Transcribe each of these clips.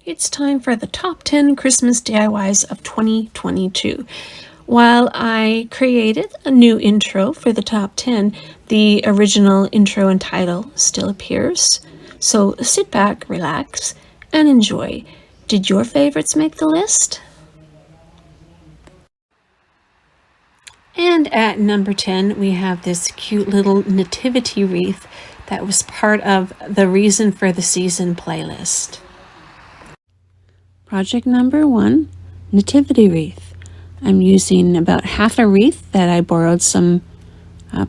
It's time for the top 10 Christmas DIYs of 2022. While I created a new intro for the top 10, the original intro and title still appears. So sit back, relax, and enjoy. Did your favorites make the list? And at number 10, we have this cute little nativity wreath that was part of the Reason for the Season playlist. Project number 1, nativity wreath. I'm using about half a wreath that I borrowed some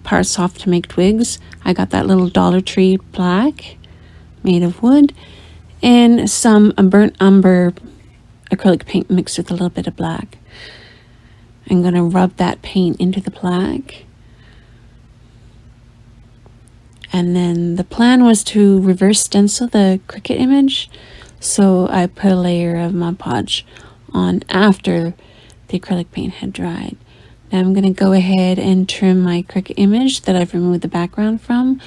parts off to make twigs. I got that little Dollar Tree plaque made of wood and some burnt umber acrylic paint mixed with a little bit of black. I'm going to rub that paint into the plaque. And then the plan was to reverse stencil the Cricut image. So I put a layer of Mod Podge on after the acrylic paint had dried. Now I'm going to go ahead and trim my Cricut image that I've removed the background from.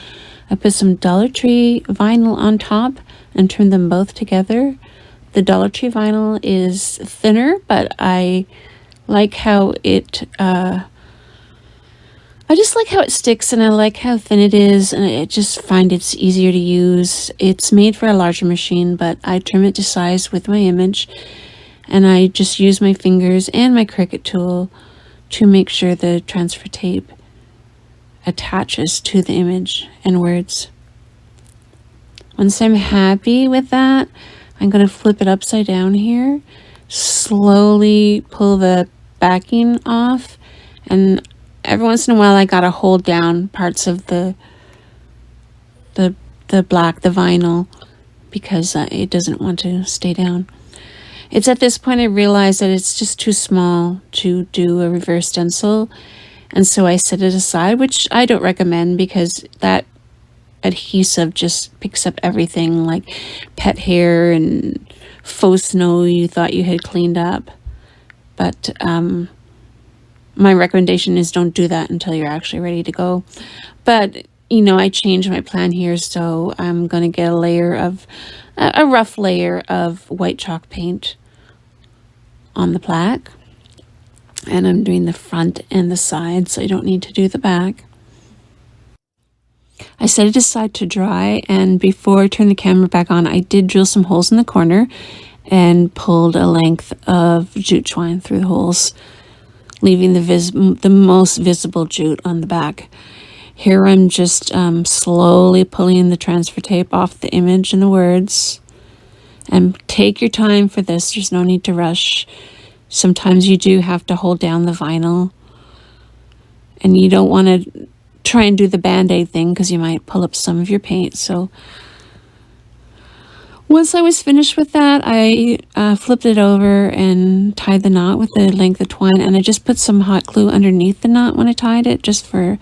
I put some Dollar Tree vinyl on top and trimmed them both together. The Dollar Tree vinyl is thinner, but I like how it I just like how it sticks, and I like how thin it is, and I just find it's easier to use. It's made for a larger machine, but I trim it to size with my image, and I just use my fingers and my Cricut tool to make sure the transfer tape attaches to the image and words. Once I'm happy with that, I'm going to flip it upside down here, slowly pull the backing off, and every once in a while I gotta hold down parts of the black, the vinyl, because it doesn't want to stay down. It's at this point I realize that it's just too small to do a reverse stencil, and so I set it aside, which I don't recommend because that adhesive just picks up everything like pet hair and faux snow you thought you had cleaned up. But my recommendation is don't do that until you're actually ready to go. But, you know, I changed my plan here, so I'm going to get a rough layer of white chalk paint on the plaque. And I'm doing the front and the side, so I don't need to do the back. I set it aside to dry, and before I turned the camera back on, I did drill some holes in the corner and pulled a length of jute twine through the holes, leaving the most visible jute on the back. Here I'm just slowly pulling the transfer tape off the image and the words. And take your time for this. There's no need to rush. Sometimes you do have to hold down the vinyl. And you don't want to try and do the Band-Aid thing because you might pull up some of your paint. So once I was finished with that, I flipped it over and tied the knot with the length of twine, and I just put some hot glue underneath the knot when I tied it, just for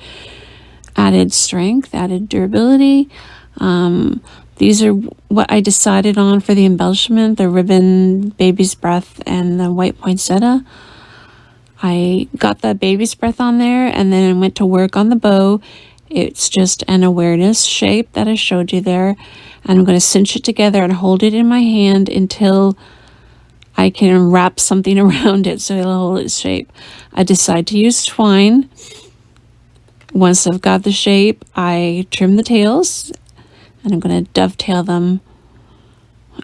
added strength, added durability. These are what I decided on for the embellishment: the ribbon, baby's breath, and the white poinsettia. I got the baby's breath on there, and then I went to work on the bow. It's just an awareness shape that I showed you there. And I'm going to cinch it together and hold it in my hand until I can wrap something around it so it'll hold its shape. I decide to use twine. Once I've got the shape, I trim the tails, and I'm going to dovetail them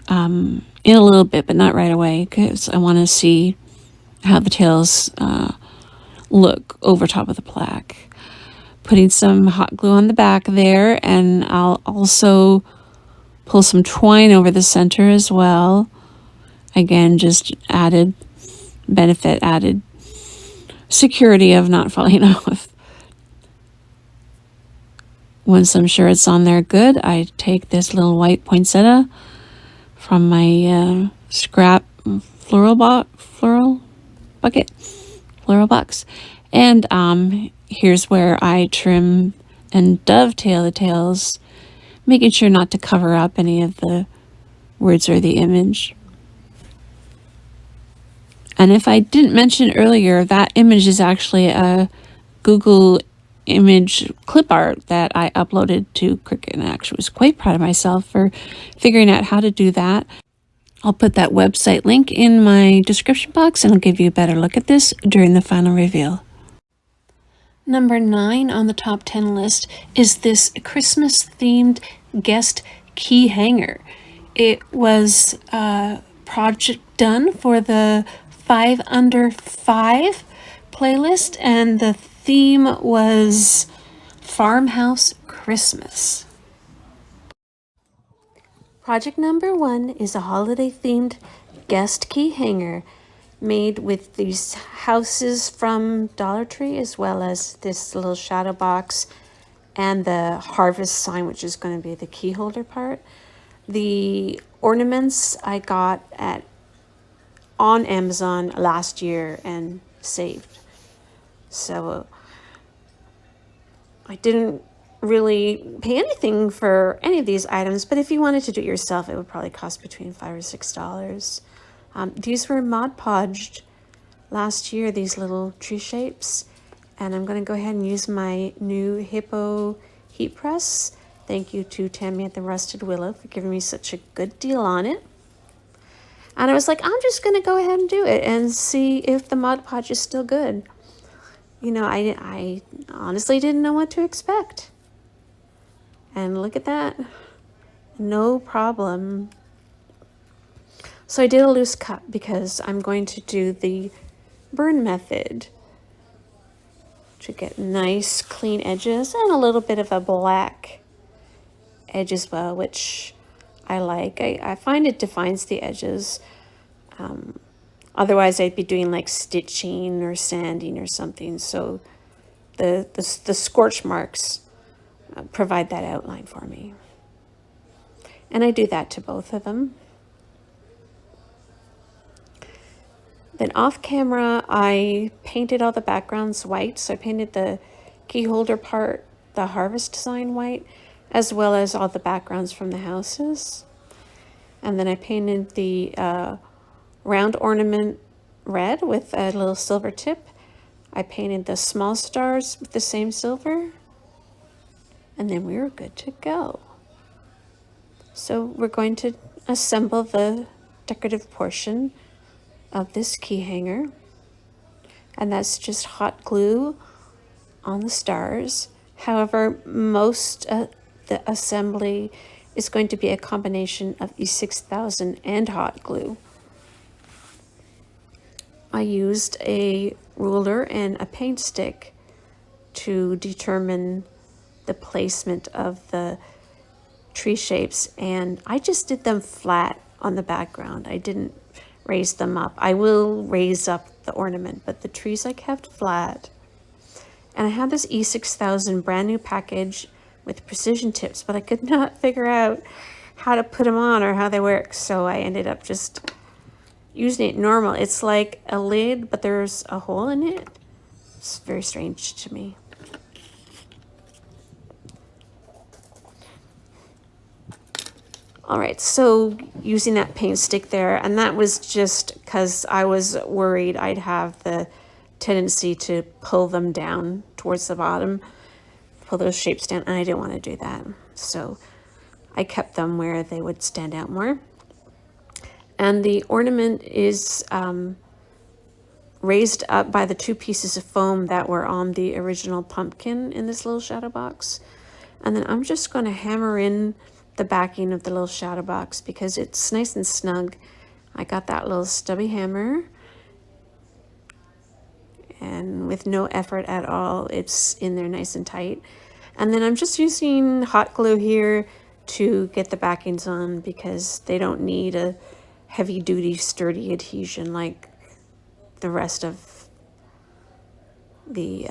in a little bit, but not right away, because I want to see how the tails look over top of the plaque. Putting some hot glue on the back there, and I'll also pull some twine over the center as well. Again, just added benefit, added security of not falling off. Once I'm sure it's on there good, I take this little white poinsettia from my scrap floral box, and here's where I trim and dovetail the tails, making sure not to cover up any of the words or the image. And if I didn't mention earlier, that image is actually a Google image clip art that I uploaded to Cricut, and I actually was quite proud of myself for figuring out how to do that. I'll put that website link in my description box and I'll give you a better look at this during the final reveal. Number 9 on the top 10 list is this Christmas themed guest key hanger. It was a project done for the 5 Under 5 playlist, and the theme was Farmhouse Christmas. Project number 1 is a holiday themed guest key hanger made with these houses from Dollar Tree, as well as this little shadow box and the harvest sign, which is going to be the key holder part. The ornaments I got on Amazon last year and saved. So I didn't really pay anything for any of these items, but if you wanted to do it yourself, it would probably cost between $5 or $6. These were Mod Podged last year, these little tree shapes, and I'm going to go ahead and use my new Hippo heat press. Thank you to Tammy at the Rusted Willow for giving me such a good deal on it. And I was like, I'm just going to go ahead and do it and see if the Mod Podge is still good. You know, I honestly didn't know what to expect. And look at that. No problem. So I did a loose cut because I'm going to do the burn method to get nice clean edges and a little bit of a black edge as well, which I like. I find it defines the edges. Otherwise I'd be doing like stitching or sanding or something. So the scorch marks provide that outline for me. And I do that to both of them. Then off camera, I painted all the backgrounds white. So I painted the key holder part, the harvest sign white, as well as all the backgrounds from the houses. And then I painted the round ornament red with a little silver tip. I painted the small stars with the same silver. And then we were good to go. So we're going to assemble the decorative portion of this key hanger, and that's just hot glue on the stars. However, most of the assembly is going to be a combination of E6000 and hot glue. I used a ruler and a paint stick to determine the placement of the tree shapes, and I just did them flat on the background. I didn't raise them up. I will raise up the ornament, but the trees I kept flat. And I had this E6000 brand new package with precision tips, but I could not figure out how to put them on or how they work. So I ended up just using it normal. It's like a lid, but there's a hole in it. It's very strange to me. All right, so using that paint stick there, and that was just because I was worried I'd have the tendency to pull them down towards the bottom, pull those shapes down, and I didn't want to do that. So I kept them where they would stand out more. And the ornament is raised up by the 2 pieces of foam that were on the original pumpkin in this little shadow box. And then I'm just going to hammer in the backing of the little shadow box because it's nice and snug. I got that little stubby hammer, and with no effort at all, it's in there nice and tight. And then I'm just using hot glue here to get the backings on because they don't need a heavy duty sturdy adhesion like the rest of the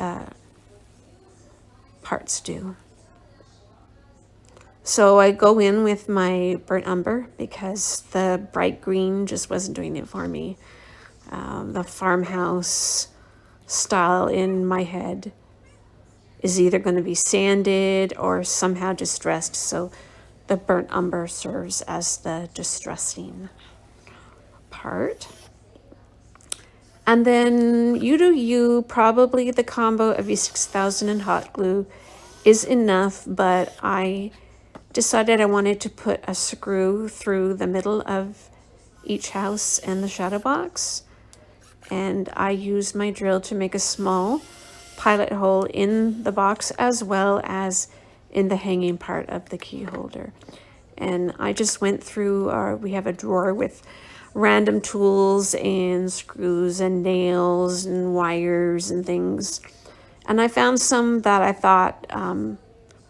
parts do. So I go in with my burnt umber because the bright green just wasn't doing it for me. The farmhouse style in my head is either going to be sanded or somehow distressed. So the burnt umber serves as the distressing part. And then you do you, probably the combo of E6000 and hot glue is enough, but I decided I wanted to put a screw through the middle of each house and the shadow box. And I used my drill to make a small pilot hole in the box as well as in the hanging part of the key holder. And I just went through we have a drawer with random tools and screws and nails and wires and things. And I found some that I thought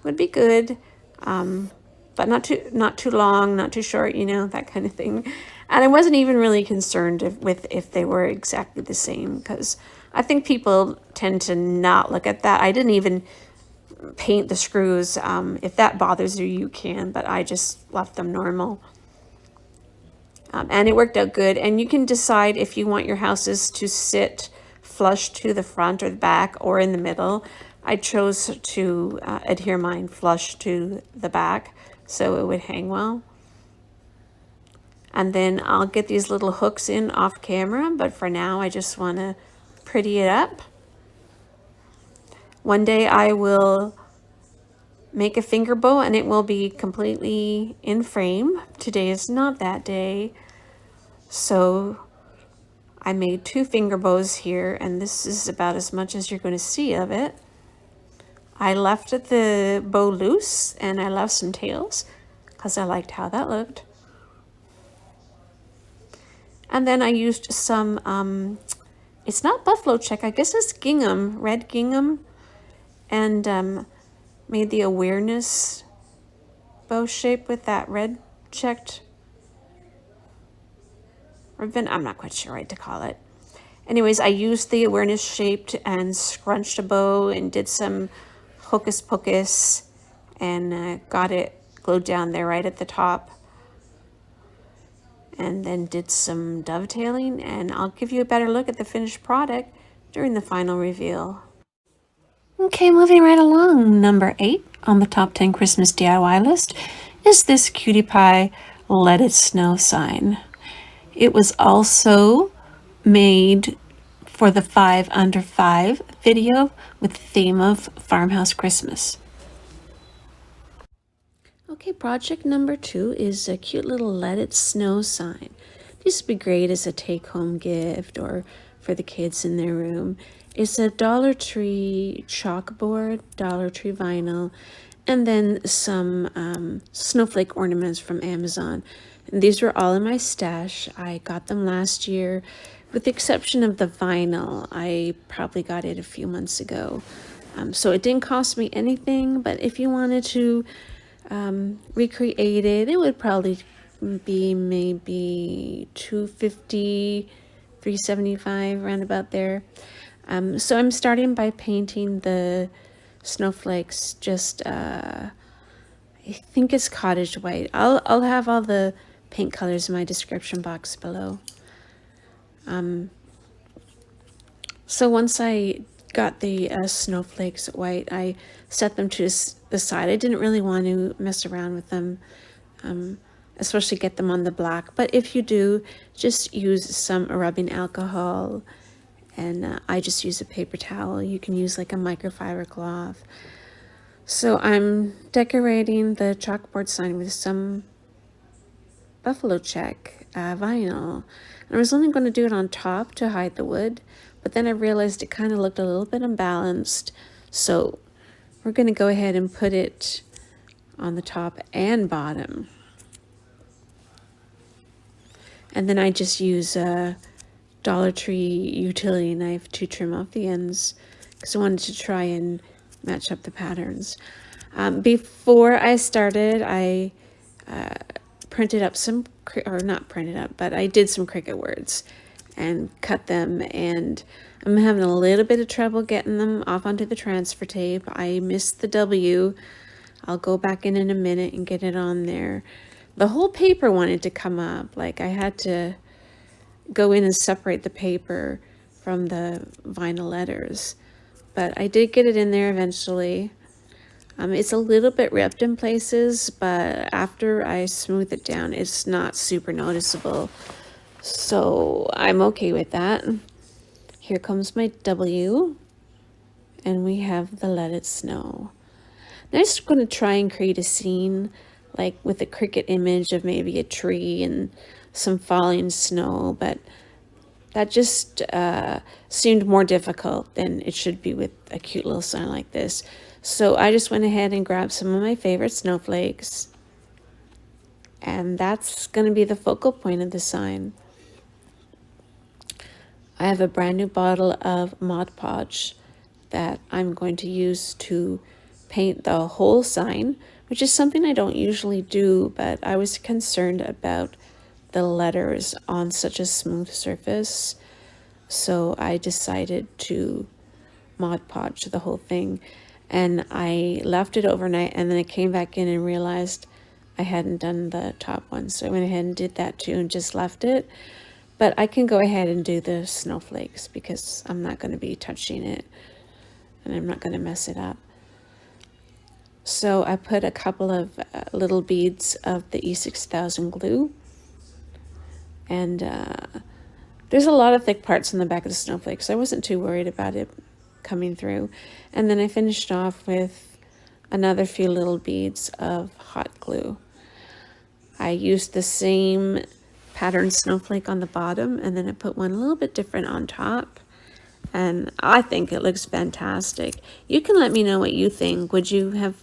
would be good, but not too long, not too short, you know, that kind of thing. And I wasn't even really concerned if they were exactly the same, because I think people tend to not look at that. I didn't even paint the screws. If that bothers you, you can, but I just left them normal. And it worked out good. And you can decide if you want your houses to sit flush to the front or the back or in the middle. I chose to adhere mine flush to the back so it would hang well. And then I'll get these little hooks in off camera, but for now I just want to pretty it up. One day I will make a finger bow and it will be completely in frame. Today is not that day. So I made 2 finger bows here, and this is about as much as you're going to see of it. I left the bow loose and I left some tails because I liked how that looked. And then I used some, it's not buffalo check, I guess it's gingham, red gingham, and made the awareness bow shape with that red checked ribbon. I'm not quite sure what to call it. Anyways, I used the awareness shaped and scrunched a bow and did some hocus pocus and got it glued down there right at the top. And then did some dovetailing, and I'll give you a better look at the finished product during the final reveal. Okay, moving right along, number 8 on the top 10 Christmas DIY list is this Cutie Pie Let It Snow sign. It was also made for the 5 Under 5 video with the theme of Farmhouse Christmas. Okay, project number 2 is a cute little Let It Snow sign. This would be great as a take-home gift or for the kids in their room. It's a Dollar Tree chalkboard, Dollar Tree vinyl, and then some snowflake ornaments from Amazon. And these were all in my stash. I got them last year, with the exception of the vinyl. I probably got it a few months ago. So it didn't cost me anything, but if you wanted to recreate it, it would probably be maybe $250, $375, around about there. So I'm starting by painting the snowflakes just I think it's cottage white. I'll have all the paint colors in my description box below. So once I got the snowflakes white, I set them to the side. I didn't really want to mess around with them, especially get them on the black. But if you do, just use some rubbing alcohol, and I just use a paper towel. You can use like a microfiber cloth. So I'm decorating the chalkboard sign with some buffalo check vinyl. And I was only going to do it on top to hide the wood, but then I realized it kind of looked a little bit imbalanced. So we're going to go ahead and put it on the top and bottom. And then I just use a Dollar Tree utility knife to trim off the ends because I wanted to try and match up the patterns. Before I started, I printed up some, or not printed up, but I did some Cricut words and cut them, and I'm having a little bit of trouble getting them off onto the transfer tape. I missed the W. I'll go back in a minute and get it on there. The whole paper wanted to come up. Like I had to go in and separate the paper from the vinyl letters, but I did get it in there eventually. It's a little bit ripped in places, but after I smooth it down, it's not super noticeable. So I'm okay with that. Here comes my W, and we have the Let It Snow. Now I'm just going to try and create a scene like with a Cricut image of maybe a tree and some falling snow, but that just seemed more difficult than it should be with a cute little sign like this. So I just went ahead and grabbed some of my favorite snowflakes, and that's going to be the focal point of the sign. I have a brand new bottle of Mod Podge that I'm going to use to paint the whole sign, which is something I don't usually do, but I was concerned about the letters on such a smooth surface, so I decided to Mod Podge the whole thing. And I left it overnight, and then I came back in and realized I hadn't done the top one, so I went ahead and did that too and just left it. But I can go ahead and do the snowflakes because I'm not going to be touching it and I'm not going to mess it up. So I put a couple of little beads of the E6000 glue, and there's a lot of thick parts on the back of the snowflake, so I wasn't too worried about it coming through. And then I finished off with another few little beads of hot glue. I used the same pattern snowflake on the bottom, and then I put one a little bit different on top, and I think it looks fantastic. You can let me know what you think. Would you have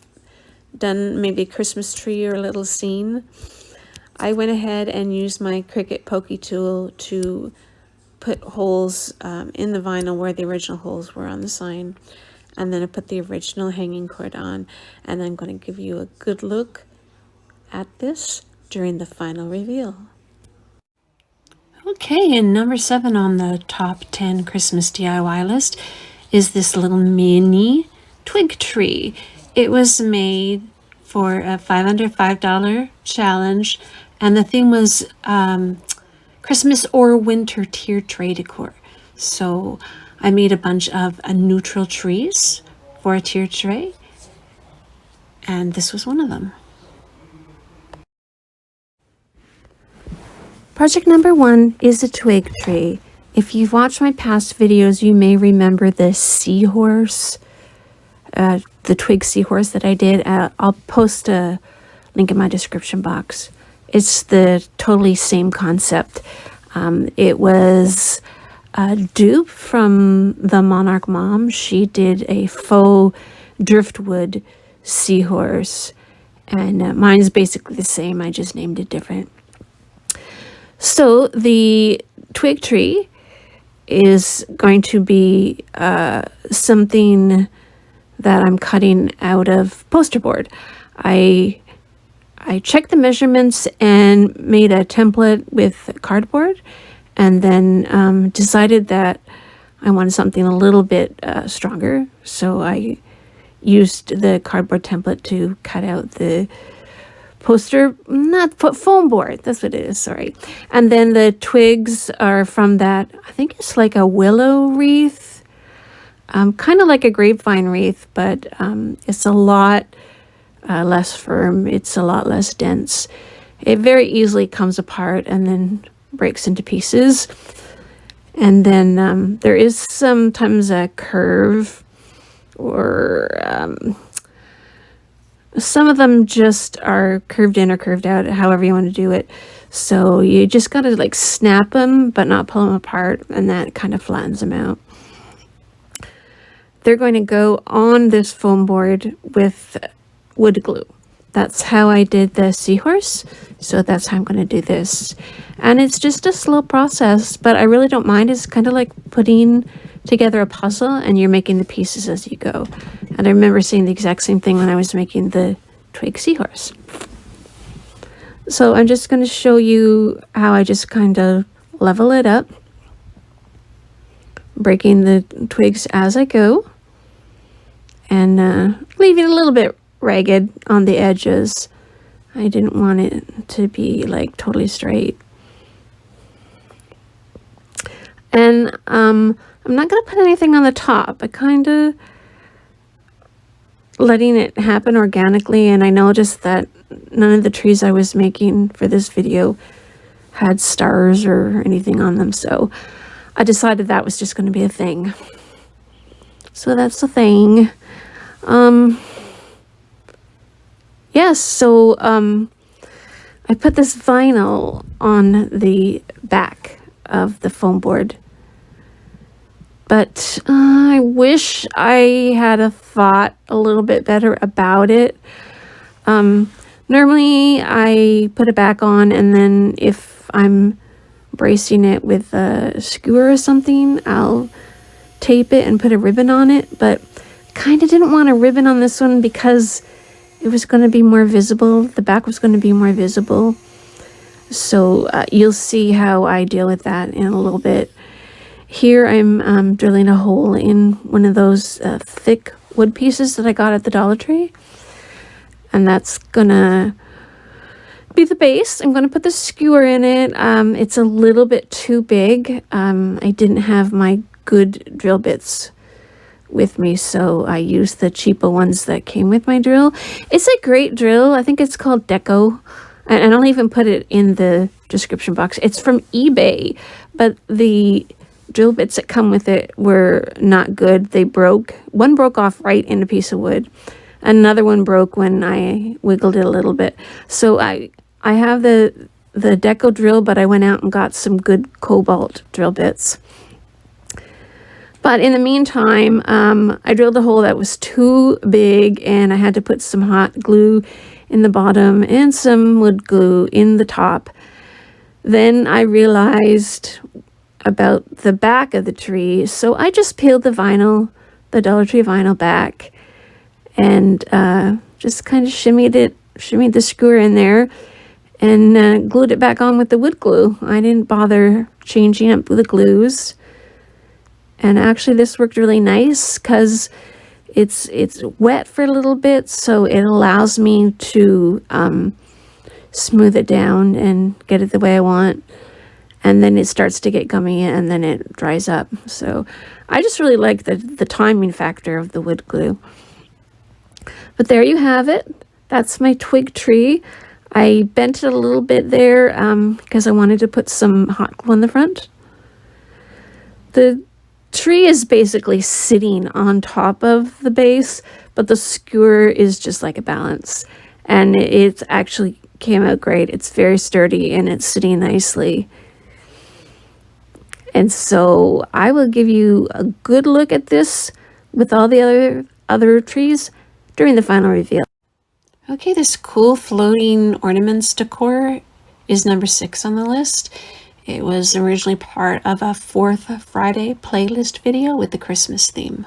done maybe a Christmas tree or a little scene? I went ahead and used my Cricut pokey tool to put holes in the vinyl where the original holes were on the sign, and then I put the original hanging cord on, and I'm going to give you a good look at this during the final reveal. Okay, and number 7 on the top 10 Christmas DIY list is this little mini twig tree. It was made for a $505 challenge, and the theme was Christmas or winter tier tray decor. So I made a bunch of neutral trees for a tier tray, and this was one of them. Project number 1 is a twig tree. If you've watched my past videos, you may remember the seahorse, the twig seahorse that I did. I'll post a link in my description box. It's the totally same concept. It was a dupe from the Monarch Mom. She did a faux driftwood seahorse, and mine's basically the same. I just named it different. So the twig tree is going to be something that I'm cutting out of poster board. I checked the measurements and made a template with cardboard, and then decided that I wanted something a little bit stronger. So I used the cardboard template to cut out the poster, not foam board, that's what it is, sorry. And then the twigs are from that, I think it's like a willow wreath, kind of like a grapevine wreath, but it's a lot less firm, it's a lot less dense. It very easily comes apart and then breaks into pieces. And then there is sometimes a curve, or some of them just are curved in or curved out, however you want to do it. So you just got to like snap them, but not pull them apart, and that kind of flattens them out. They're going to go on this foam board with wood glue. That's how I did the seahorse, so that's how I'm going to do this. And it's just a slow process, but I really don't mind. It's kind of like putting together a puzzle, and you're making the pieces as you go. And I remember seeing the exact same thing when I was making the twig seahorse. So I'm just going to show you how I just kind of level it up, breaking the twigs as I go, and leaving a little bit ragged on the edges. I didn't want it to be like totally straight. And I'm not going to put anything on the top. I kind of letting it happen organically, and I noticed that none of the trees I was making for this video had stars or anything on them, so I decided that was just going to be a thing. So that's the thing. Yes, so I put this vinyl on the back of the foam board, but I wish I had a thought a little bit better about it. Normally I put it back on, and then if I'm bracing it with a skewer or something, I'll tape it and put a ribbon on it, but kind of didn't want a ribbon on this one because it was going to be more visible. The back was going to be more visible. So you'll see how I deal with that in a little bit. Here I'm drilling a hole in one of those thick wood pieces that I got at the Dollar Tree. And that's gonna be the base. I'm gonna put the skewer in it. It's a little bit too big. I didn't have my good drill bits with me, so I used the cheapo ones that came with my drill. It's a great drill. I think it's called DECO, and I'll even put it in the description box. It's from eBay, but the drill bits that come with it were not good. They broke. One broke off right in a piece of wood. Another one broke when I wiggled it a little bit. So I have the DECO drill, but I went out and got some good cobalt drill bits. But in the meantime, I drilled a hole that was too big, and I had to put some hot glue in the bottom and some wood glue in the top. Then I realized about the back of the tree, so I just peeled the vinyl, the Dollar Tree vinyl back, and just kind of shimmied the skewer in there, and glued it back on with the wood glue. I didn't bother changing up the glues. And actually this worked really nice because it's wet for a little bit, so it allows me to smooth it down and get it the way I want. And then it starts to get gummy, and then it dries up. So I just really like the timing factor of the wood glue. But there you have it. That's my twig tree. I bent it a little bit there because I wanted to put some hot glue on the front. The tree is basically sitting on top of the base, but the skewer is just like a balance, and it actually came out great. It's very sturdy and it's sitting nicely. And so I will give you a good look at this with all the other trees during the final reveal. Okay, this cool floating ornaments decor is number 6 on the list. It was originally part of a 4th Friday playlist video with the Christmas theme.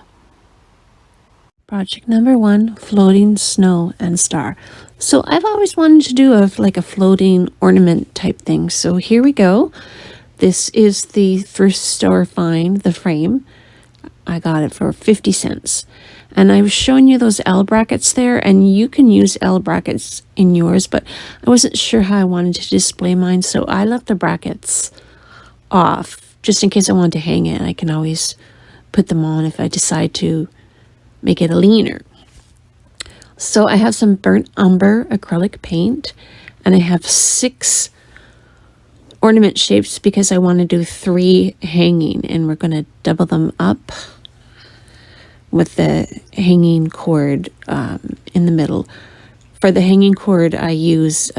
Project number 1, floating snow and star. So I've always wanted to do a floating ornament type thing. So here we go. This is the thrift store find, the frame. I got it for 50 cents. And I was showing you those L brackets there, and you can use L brackets in yours, but I wasn't sure how I wanted to display mine, so I left the brackets off just in case I wanted to hang it. I can always put them on if I decide to make it a leaner. So I have some burnt umber acrylic paint, and I have 6 ornament shapes because I want to do 3 hanging, and we're going to double them up with the hanging cord in the middle. For the hanging cord, I use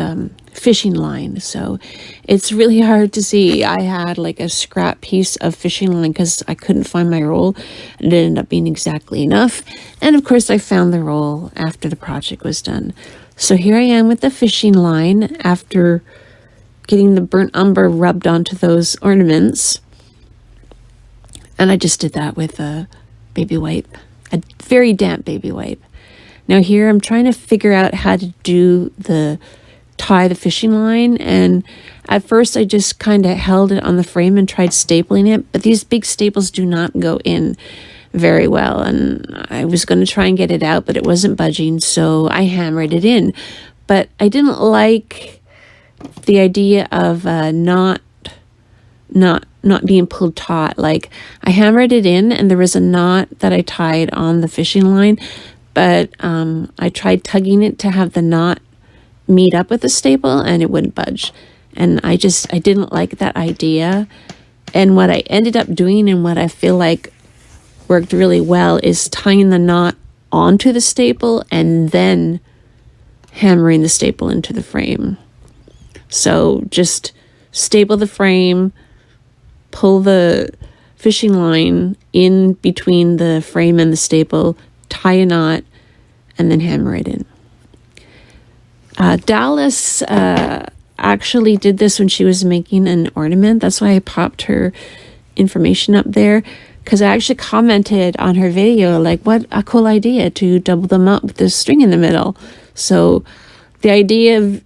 fishing line, so it's really hard to see. I had like a scrap piece of fishing line because I couldn't find my roll. It ended up being exactly enough, and of course I found the roll after the project was done. So here I am with the fishing line after getting the burnt umber rubbed onto those ornaments, and I just did that with a baby wipe, a very damp baby wipe. Now here I'm trying to figure out how to tie the fishing line, and at first I just kind of held it on the frame and tried stapling it, but these big staples do not go in very well, and I was going to try and get it out, but it wasn't budging, so I hammered it in. But I didn't like the idea of not being pulled taut. Like, I hammered it in, and there was a knot that I tied on the fishing line, but I tried tugging it to have the knot meet up with the staple, and it wouldn't budge. And I didn't like that idea. And what I ended up doing, and what I feel like worked really well, is tying the knot onto the staple and then hammering the staple into the frame. So just staple the frame, pull the fishing line in between the frame and the staple, tie a knot, and then hammer it in. Dallas actually did this when she was making an ornament. That's why I popped her information up there, because I actually commented on her video, like, what a cool idea to double them up with this string in the middle. So the idea of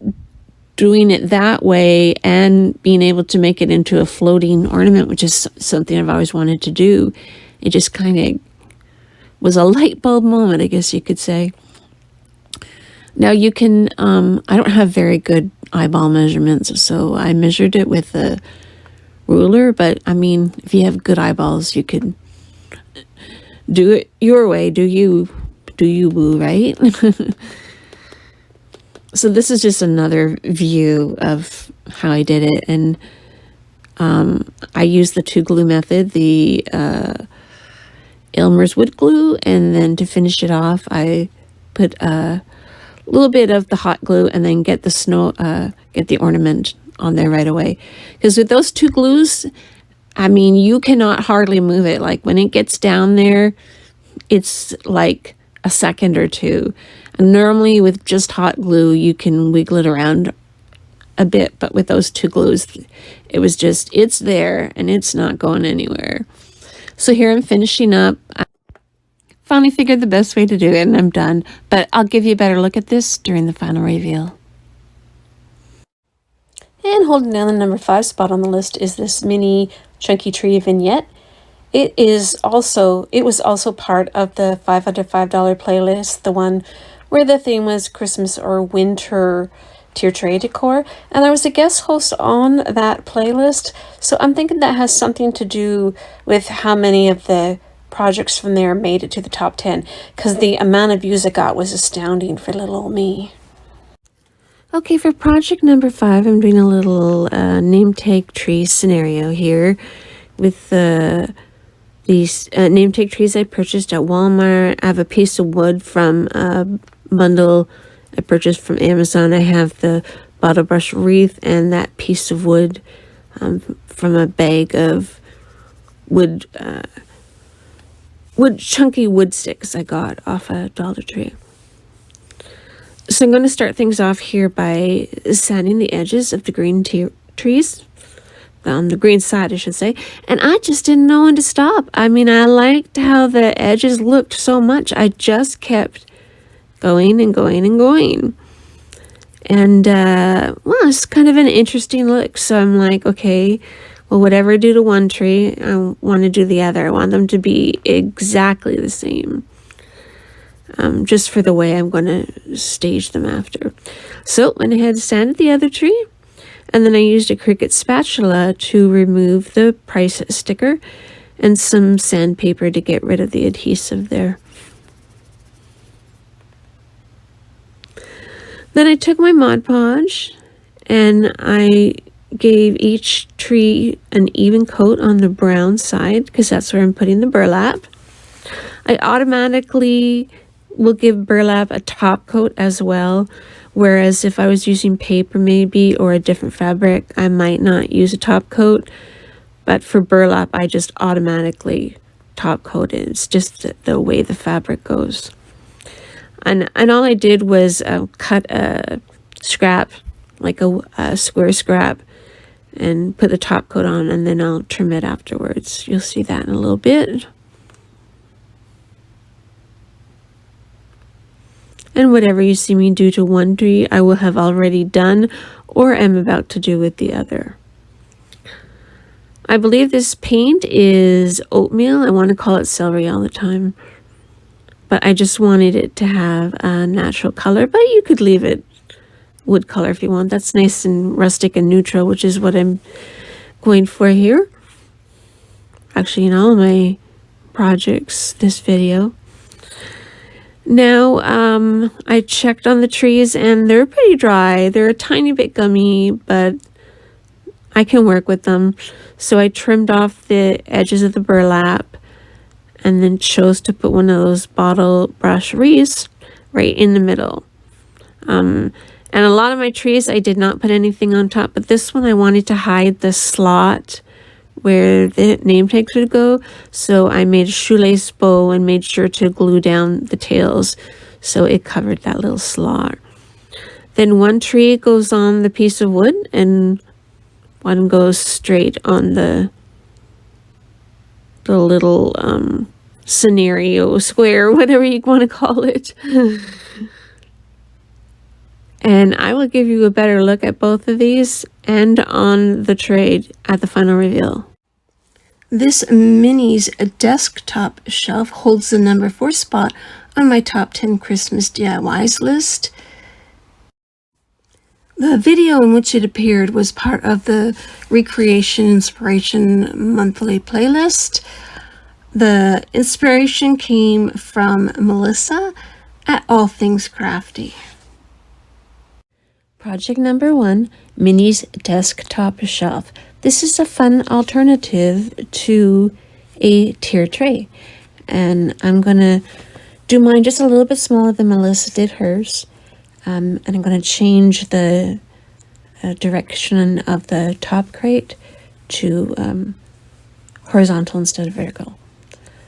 doing it that way and being able to make it into a floating ornament, which is something I've always wanted to do, it just kind of was a light bulb moment, I guess you could say. Now you can, I don't have very good eyeball measurements, so I measured it with a ruler, but I mean, if you have good eyeballs, you could do it your way. Do you boo, right? So this is just another view of how I did it, and I used the 2 glue method, the Elmer's wood glue, and then to finish it off, I put a little bit of the hot glue, and then get the ornament on there right away. Because with those 2 glues, I mean, you cannot hardly move it. Like when it gets down there, it's like a second or two. And normally with just hot glue, you can wiggle it around a bit, but with those 2 glues, it was just, it's there and it's not going anywhere. So here I'm finishing up. I finally figured the best way to do it, and I'm done, but I'll give you a better look at this during the final reveal. And holding down the number 5 spot on the list is this mini chunky tree vignette. It was also part of the $5 Under $5 playlist, the one where the theme was Christmas or winter tier tray decor, and I was a guest host on that playlist, so I'm thinking that has something to do with how many of the projects from there made it to the top 10, because the amount of views it got was astounding for little old me. Okay, for project number 5, I'm doing a little name tag tree scenario here with these name tag trees I purchased at Walmart. I have a piece of wood from a bundle I purchased from Amazon. I have the bottle brush wreath and that piece of wood from a bag of chunky wood sticks I got off a Dollar Tree. So I'm going to start things off here by sanding the edges of the green trees, on the green side I should say, and I just didn't know when to stop. I mean, I liked how the edges looked so much, I just kept going and going and going. And well, it's kind of an interesting look, so I'm like, okay, well, whatever I do to one tree, I want to do the other. I want them to be exactly the same, just for the way I'm going to stage them after. So went ahead and sanded the other tree, and then I used a Cricut spatula to remove the price sticker and some sandpaper to get rid of the adhesive there. Then I took my Mod Podge and I gave each tree an even coat on the brown side, because that's where I'm putting the burlap. I automatically will give burlap a top coat as well, whereas if I was using paper maybe or a different fabric, I might not use a top coat. But for burlap, I just automatically top coat it. It's just the way the fabric goes. And all I did was cut a scrap, like a square scrap, and put the top coat on, and then I'll trim it afterwards. You'll see that in a little bit. And whatever you see me do to one tree, I will have already done or am about to do with the other. I believe this paint is oatmeal. I want to call it celery all the time, but I just wanted it to have a natural color, but you could leave it wood color if you want. That's nice and rustic and neutral, which is what I'm going for here. Actually, in all my projects, this video. Now, I checked on the trees and they're pretty dry. They're a tiny bit gummy, but I can work with them. So I trimmed off the edges of the burlap and then chose to put one of those bottle brush wreaths right in the middle. And a lot of my trees, I did not put anything on top, but this one I wanted to hide the slot where the name tags would go. So I made a shoelace bow and made sure to glue down the tails so it covered that little slot. Then one tree goes on the piece of wood and one goes straight on the little scenario square, whatever you want to call it. And I will give you a better look at both of these and on the trade at the final reveal. This Minnie's desktop shelf holds the number 4 spot on my top 10 Christmas DIYs list. The video in which it appeared was part of the Recreation Inspiration monthly playlist. The inspiration came from Melissa at All Things Crafty. Project number 1, Minnie's desktop shelf. This is a fun alternative to a tier tray. And I'm going to do mine just a little bit smaller than Melissa did hers. And I'm going to change the direction of the top crate to horizontal instead of vertical.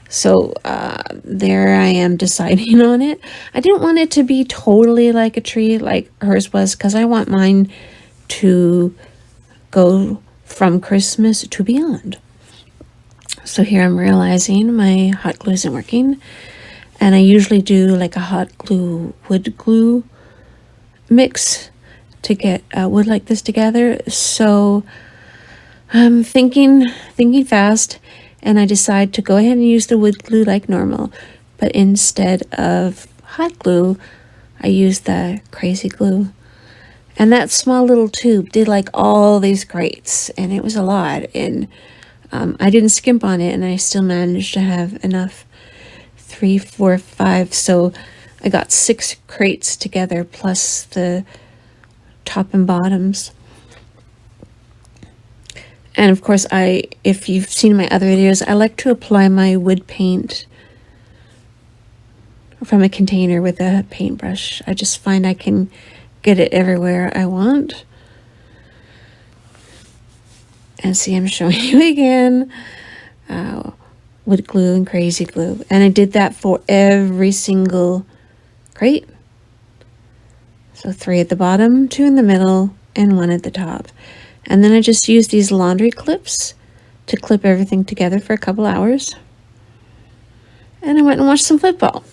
So there I am deciding on it. I didn't want it to be totally like a tree like hers was, because I want mine to go from Christmas to beyond. So here I'm realizing my hot glue isn't working, and I usually do like a hot glue wood glue mix to get wood like this together. So I'm thinking fast, and I decide to go ahead and use the wood glue like normal, but instead of hot glue I used the crazy glue. And that small little tube did like all these crates, and it was a lot, and I didn't skimp on it, and I still managed to have enough 3, 4, 5, so I got 6 crates together plus the top and bottoms. And of course, if you've seen my other videos, I like to apply my wood paint from a container with a paintbrush. I just find I can get it everywhere I want. And see, I'm showing you again. Wood glue and crazy glue. And I did that for every single crate. So 3 at the bottom, 2 in the middle, and 1 at the top. And then I just used these laundry clips to clip everything together for a couple hours. And I went and watched some football.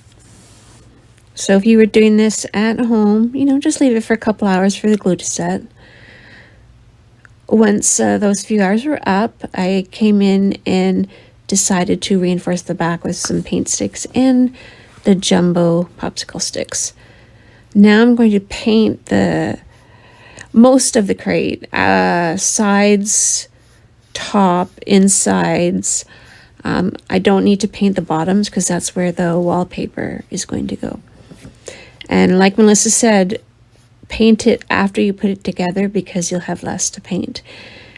So if you were doing this at home, you know, just leave it for a couple hours for the glue to set. Once those few hours were up, I came in and decided to reinforce the back with some paint sticks and the jumbo popsicle sticks. Now I'm going to paint the most of the crate, sides, top, insides. I don't need to paint the bottoms because that's where the wallpaper is going to go. And like Melissa said, paint it after you put it together because you'll have less to paint.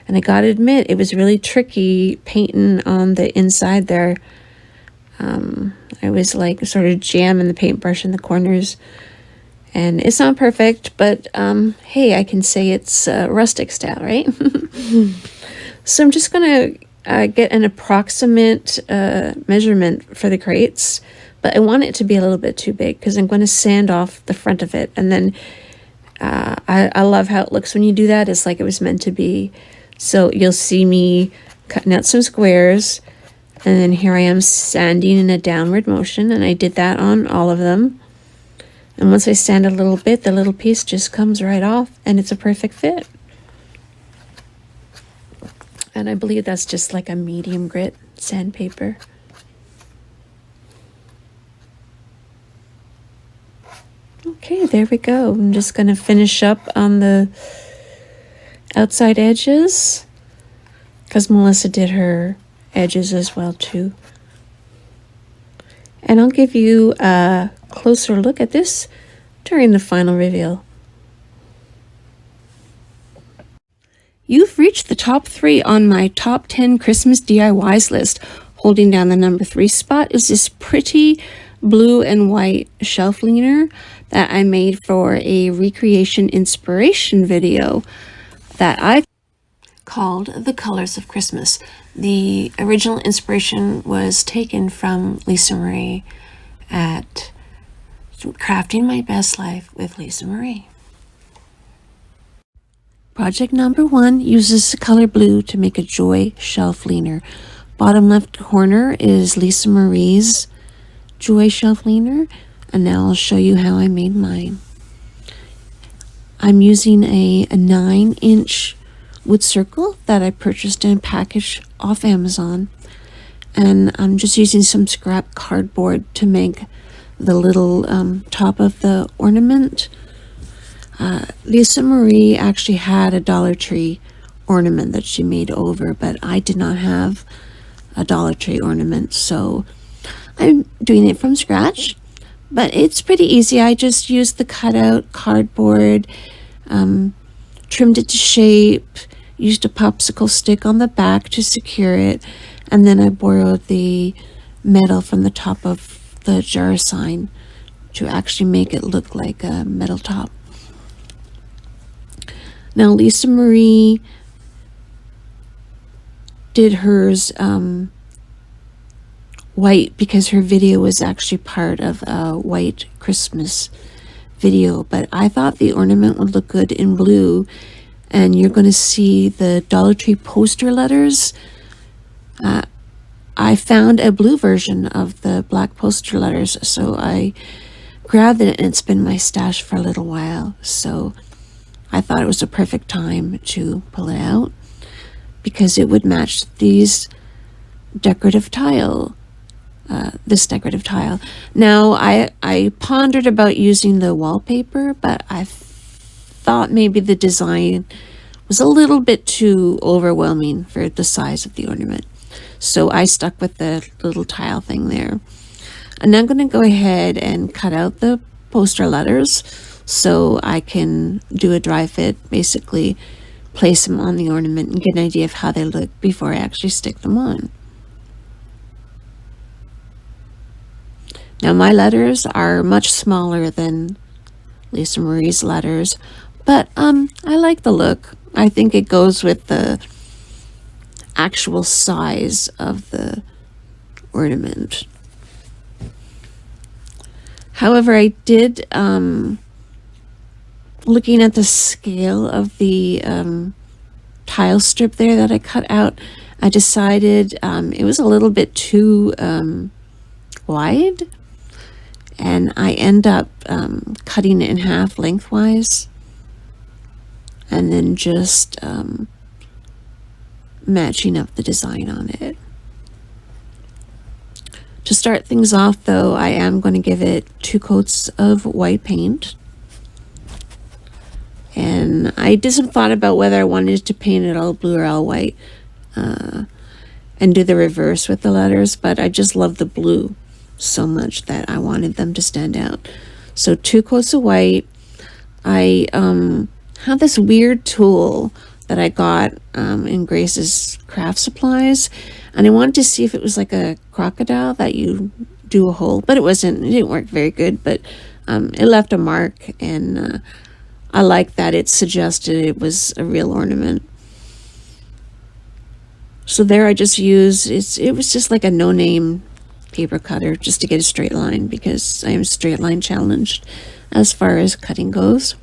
And I gotta admit, it was really tricky painting on the inside there. I was like sort of jamming the paintbrush in the corners. And it's not perfect, but hey, I can say it's rustic style, right? So I'm just gonna get an approximate measurement for the crates, but I want it to be a little bit too big because I'm going to sand off the front of it. And then I love how it looks when you do that. It's like it was meant to be. So you'll see me cutting out some squares, and then here I am sanding in a downward motion, and I did that on all of them. And once I sand a little bit, the little piece just comes right off, and it's a perfect fit. And I believe that's just like a medium grit sandpaper. Okay, there we go. I'm just going to finish up on the outside edges because Melissa did her edges as well too. And I'll give you a closer look at this during the final reveal. You've reached the top 3 on my top 10 Christmas DIYs list. Holding down the number 3 spot is this pretty blue and white shelf leaner that I made for a recreation inspiration video that I called The Colors of Christmas. The original inspiration was taken from Lisa Marie at Crafting My Best Life with Lisa Marie. Project number 1 uses the color blue to make a Joy shelf leaner. Bottom left corner is Lisa Marie's Joy shelf leaner, and now I'll show you how I made mine. I'm using a 9-inch wood circle that I purchased in a package off Amazon, and I'm just using some scrap cardboard to make the little top of the ornament. Lisa Marie actually had a Dollar Tree ornament that she made over, but I did not have a Dollar Tree ornament, so I'm doing it from scratch. But it's pretty easy. I just used the cutout cardboard, trimmed it to shape, used a popsicle stick on the back to secure it, and then I borrowed the metal from the top of the jar sign to actually make it look like a metal top. Now Lisa Marie did hers white because her video was actually part of a white Christmas video, but I thought the ornament would look good in blue, and you're going to see the Dollar Tree poster letters. I found a blue version of the black poster letters, so I grabbed it, and it's been in my stash for a little while, so I thought it was a perfect time to pull it out because it would match these decorative tile. This decorative tile. Now, I pondered about using the wallpaper, but I thought maybe the design was a little bit too overwhelming for the size of the ornament. So I stuck with the little tile thing there. And I'm going to go ahead and cut out the poster letters so I can do a dry fit, basically place them on the ornament and get an idea of how they look before I actually stick them on. Now my letters are much smaller than Lisa Marie's letters, but I like the look. I think it goes with the actual size of the ornament. However, I did, looking at the scale of the tile strip there that I cut out, I decided it was a little bit too wide, and I end up cutting it in half lengthwise and then just matching up the design on it. To start things off though, I am going to give it 2 coats of white paint. And I did some thought about whether I wanted to paint it all blue or all white and do the reverse with the letters, but I just love the blue so much that I wanted them to stand out. So 2 coats of white. I have this weird tool that I got in Grace's craft supplies, and I wanted to see if it was like a crocodile that you do a hole, but it wasn't. It didn't work very good, but it left a mark, and I like that it suggested it was a real ornament. So there I just used, it was just like a no-name paper cutter just to get a straight line because I am straight line challenged as far as cutting goes.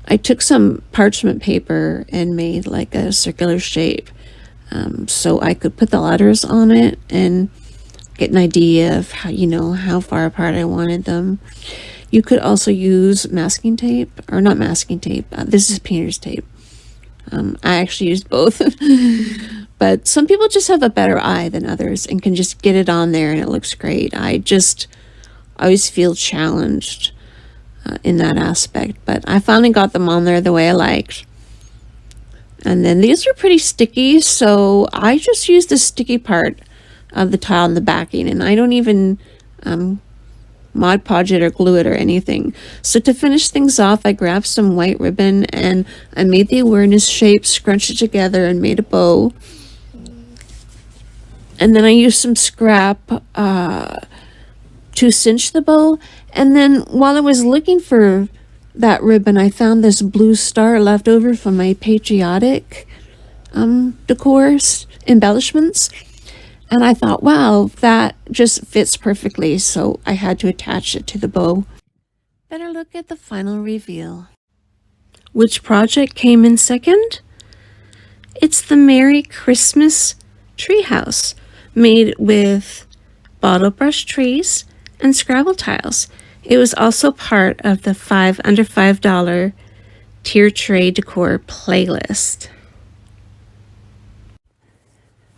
I took some parchment paper and made like a circular shape so I could put the letters on it and get an idea of how, how far apart I wanted them. You could also use masking tape, or not masking tape, this is painter's tape. I actually used both, but some people just have a better eye than others and can just get it on there and it looks great. I always feel challenged in that aspect, but I finally got them on there the way I liked. And then these are pretty sticky, so I just used the sticky part of the tile in the backing, and I don't even Mod Podge it or glue it or anything. So to finish things off, I grabbed some white ribbon and I made the awareness shape, scrunched it together and made a bow. And then I used some scrap to cinch the bow. And then while I was looking for that ribbon, I found this blue star left over from my patriotic decor embellishments. And I thought, wow, that just fits perfectly. So I had to attach it to the bow. Better look at the final reveal. Which project came in second? It's the Merry Christmas treehouse, made with bottle brush trees and Scrabble tiles. It was also part of the under $5 tier tray decor playlist.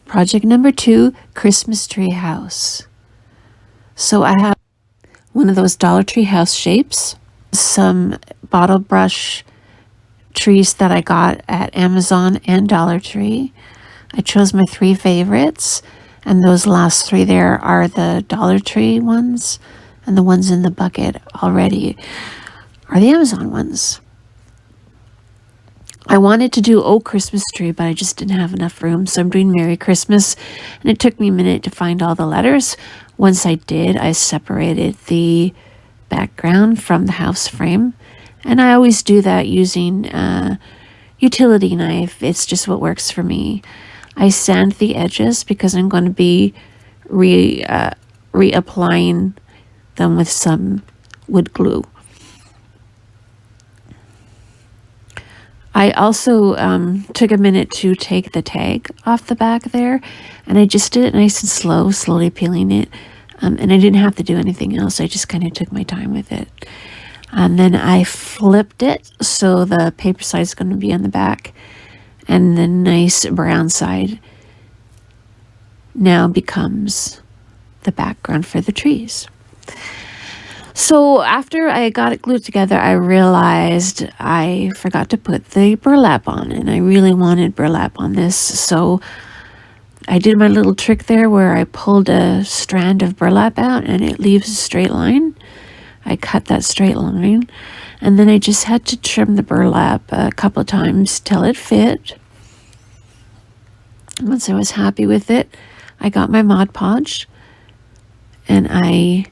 Project number 2, Christmas tree house. So I have one of those Dollar Tree house shapes, some bottle brush trees that I got at Amazon and Dollar Tree. I chose my 3 favorites, and those last 3 there are the Dollar Tree ones, and the ones in the bucket already are the Amazon ones. I wanted to do Oh Christmas Tree, but I just didn't have enough room, so I'm doing Merry Christmas, and it took me a minute to find all the letters. Once I did, I separated the background from the house frame, and I always do that using a utility knife. It's just what works for me. I sand the edges because I'm going to be reapplying them with some wood glue. I also took a minute to take the tag off the back there, and I just did it nice and slow, slowly peeling it, and I didn't have to do anything else. I just kind of took my time with it. And then I flipped it so the paper side is going to be on the back, and the nice brown side now becomes the background for the trees. So after I got it glued together, I realized I forgot to put the burlap on, and I really wanted burlap on this. So I did my little trick there where I pulled a strand of burlap out and it leaves a straight line. I cut that straight line, and then I just had to trim the burlap a couple of times till it fit. Once I was happy with it, I got my Mod Podge and I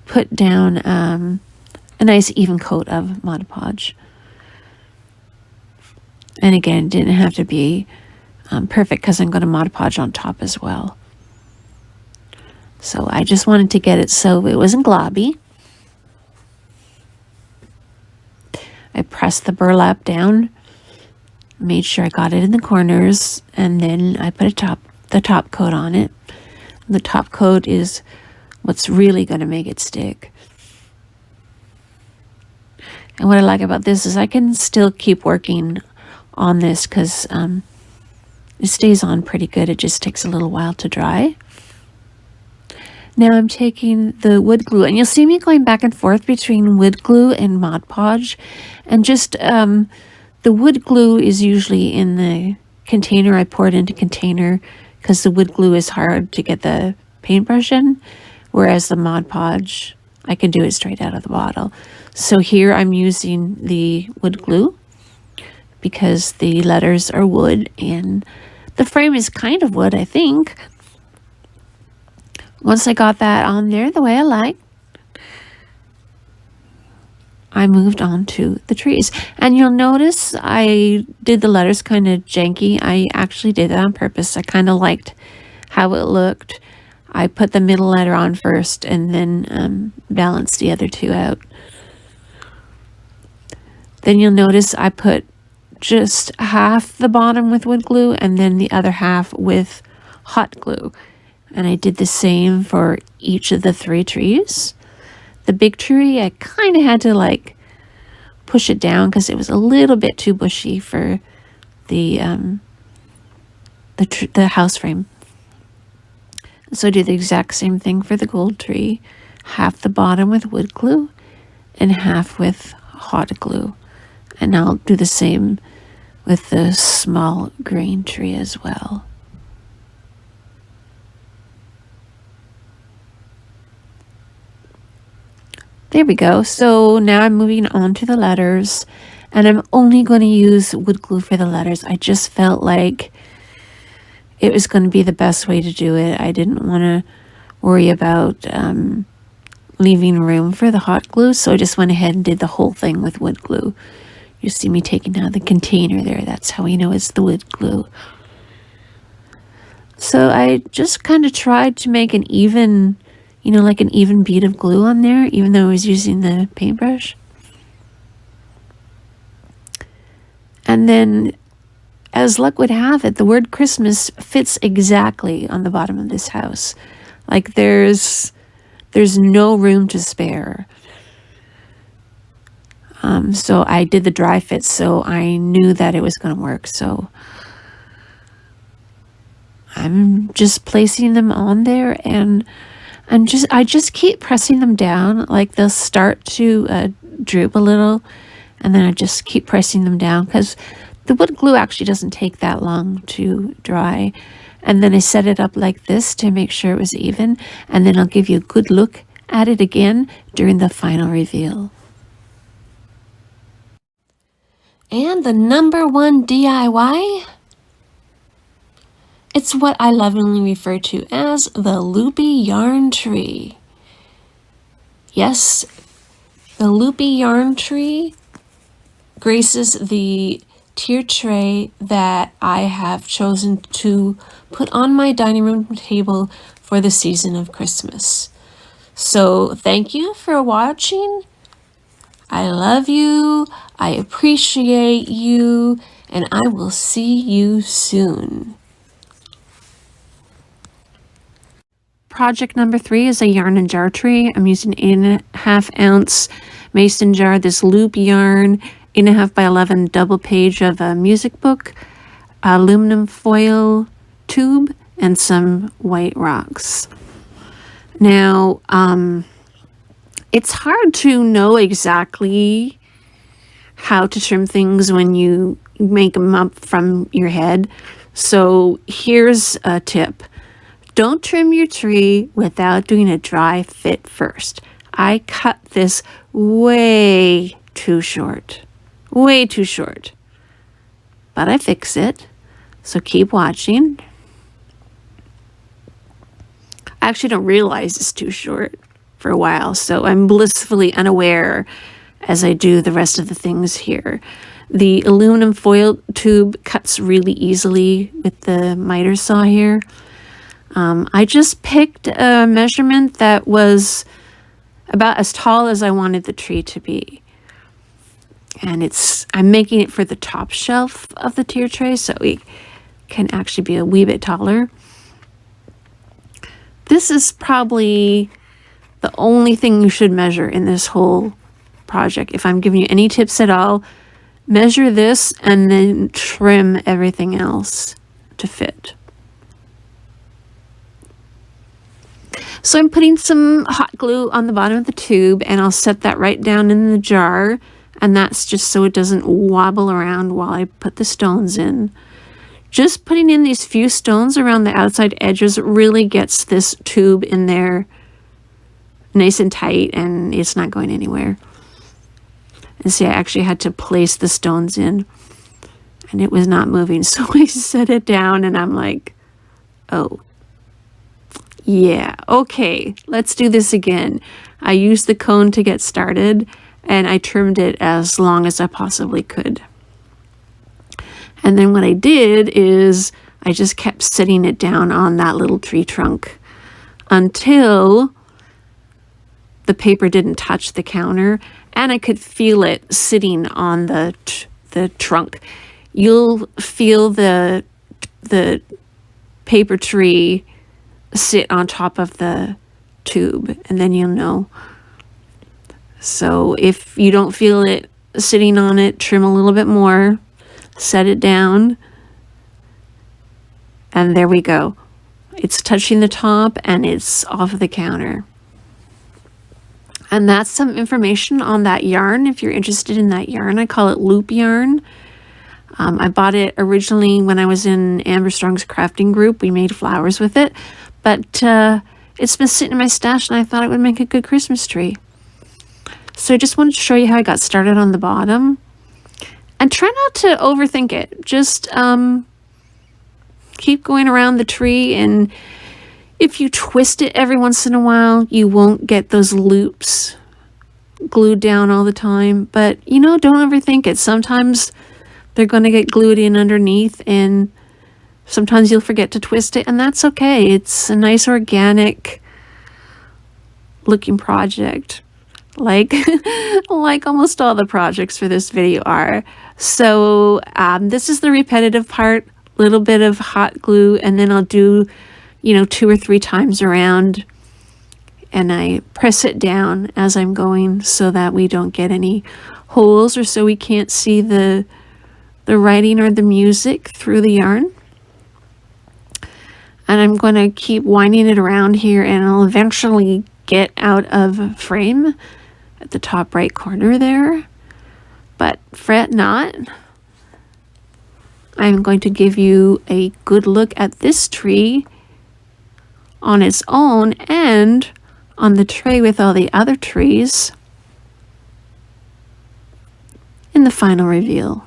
put down a nice even coat of Mod Podge. And again, it didn't have to be perfect because I'm going to Mod Podge on top as well. So I just wanted to get it so it wasn't globby. I pressed the burlap down, made sure I got it in the corners, and then I put the top coat on it. The top coat is what's really going to make it stick. And what I like about this is I can still keep working on this because it stays on pretty good. It just takes a little while to dry. Now I'm taking the wood glue, and you'll see me going back and forth between wood glue and Mod Podge. And just the wood glue is usually in the container. I pour it into container because the wood glue is hard to get the paintbrush in, whereas the Mod Podge, I can do it straight out of the bottle. So here I'm using the wood glue because the letters are wood and the frame is kind of wood, I think. Once I got that on there the way I like, I moved on to the trees. And you'll notice I did the letters kind of janky. I actually did that on purpose. I kind of liked how it looked. I put the middle letter on first and then balanced the other 2 out. Then you'll notice I put just half the bottom with wood glue and then the other half with hot glue. And I did the same for each of the 3 trees. The big tree, I kind of had to like push it down because it was a little bit too bushy for the house frame. So I did the exact same thing for the gold tree. Half the bottom with wood glue and half with hot glue. And I'll do the same with the small green tree as well. There we go. So now I'm moving on to the letters, and I'm only going to use wood glue for the letters. I just felt like it was going to be the best way to do it. I didn't want to worry about leaving room for the hot glue, so I just went ahead and did the whole thing with wood glue. You see me taking out the container there. That's how we know it's the wood glue. So I just kind of tried to make an even, like an even bead of glue on there, even though I was using the paintbrush. And then, as luck would have it, the word Christmas fits exactly on the bottom of this house. Like there's no room to spare. So I did the dry fit, so I knew that it was going to work. So I'm just placing them on there, and I just keep pressing them down. Like they'll start to droop a little, and then I just keep pressing them down because the wood glue actually doesn't take that long to dry. And then I set it up like this to make sure it was even, and then I'll give you a good look at it again during the final reveal. And the number one DIY? It's what I lovingly refer to as the loopy yarn tree. Yes, the loopy yarn tree graces the tier tray that I have chosen to put on my dining room table for the season of Christmas. So thank you for watching. I love you, I appreciate you, and I will see you soon. Project number 3 is a yarn and jar tree. I'm using 8.5 ounce mason jar, this loop yarn, 8.5 by 11 double page of a music book, aluminum foil tube, and some white rocks. Now, it's hard to know exactly how to trim things when you make them up from your head. So here's a tip. Don't trim your tree without doing a dry fit first. I cut this way too short. Way too short. But I fix it. So keep watching. I actually don't realize it's too short for a while, so I'm blissfully unaware as I do the rest of the things here. The aluminum foil tube cuts really easily with the miter saw here. I just picked a measurement that was about as tall as I wanted the tree to be. And I'm making it for the top shelf of the tier tray, so it can actually be a wee bit taller. This is probably the only thing you should measure in this whole project. If I'm giving you any tips at all, measure this and then trim everything else to fit. So I'm putting some hot glue on the bottom of the tube, and I'll set that right down in the jar, and that's just so it doesn't wobble around while I put the stones in. Just putting in these few stones around the outside edges really gets this tube in there nice and tight, and it's not going anywhere. And see, I actually had to place the stones in, and it was not moving, so I set it down, and I'm like, oh, yeah, okay, let's do this again. I used the cone to get started, and I trimmed it as long as I possibly could. And then what I did is I just kept setting it down on that little tree trunk until the paper didn't touch the counter, and I could feel it sitting on the trunk. You'll feel the paper tree sit on top of the tube, and then you'll know. So if you don't feel it sitting on it, trim a little bit more, set it down, and there we go. It's touching the top and it's off of the counter. And that's some information on that yarn if you're interested in that yarn. I call it loop yarn. I bought it originally when I was in Amber Strong's crafting group. We made flowers with it, but it's been sitting in my stash, and I thought it would make a good Christmas tree. So I just wanted to show you how I got started on the bottom. And try not to overthink it. Just keep going around the tree, and If you twist it every once in a while, you won't get those loops glued down all the time. But, you know, don't overthink it. Sometimes they're going to get glued in underneath, and sometimes you'll forget to twist it, and that's okay. It's a nice organic looking project, like like almost all the projects for this video are. So this is the repetitive part, little bit of hot glue, and then I'll do, you know, 2 or 3 times around, and I press it down as I'm going so that we don't get any holes, or so we can't see the writing or the music through the yarn. And I'm going to keep winding it around here, and I'll eventually get out of frame at the top right corner there. But fret not. I'm going to give you a good look at this tree on its own and on the tray with all the other trees in the final reveal.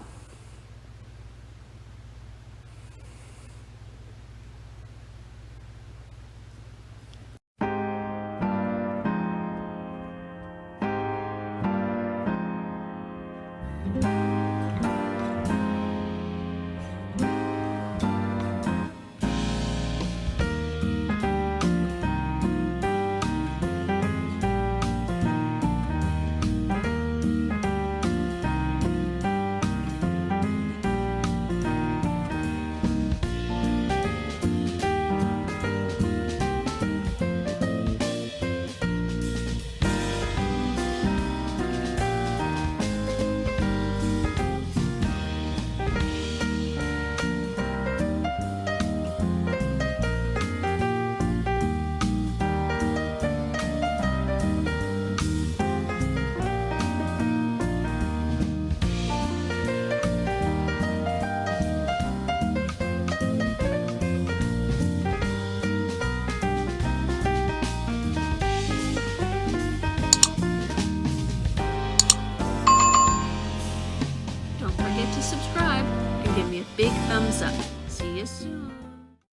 Don't forget to subscribe and give me a big thumbs up. See you soon.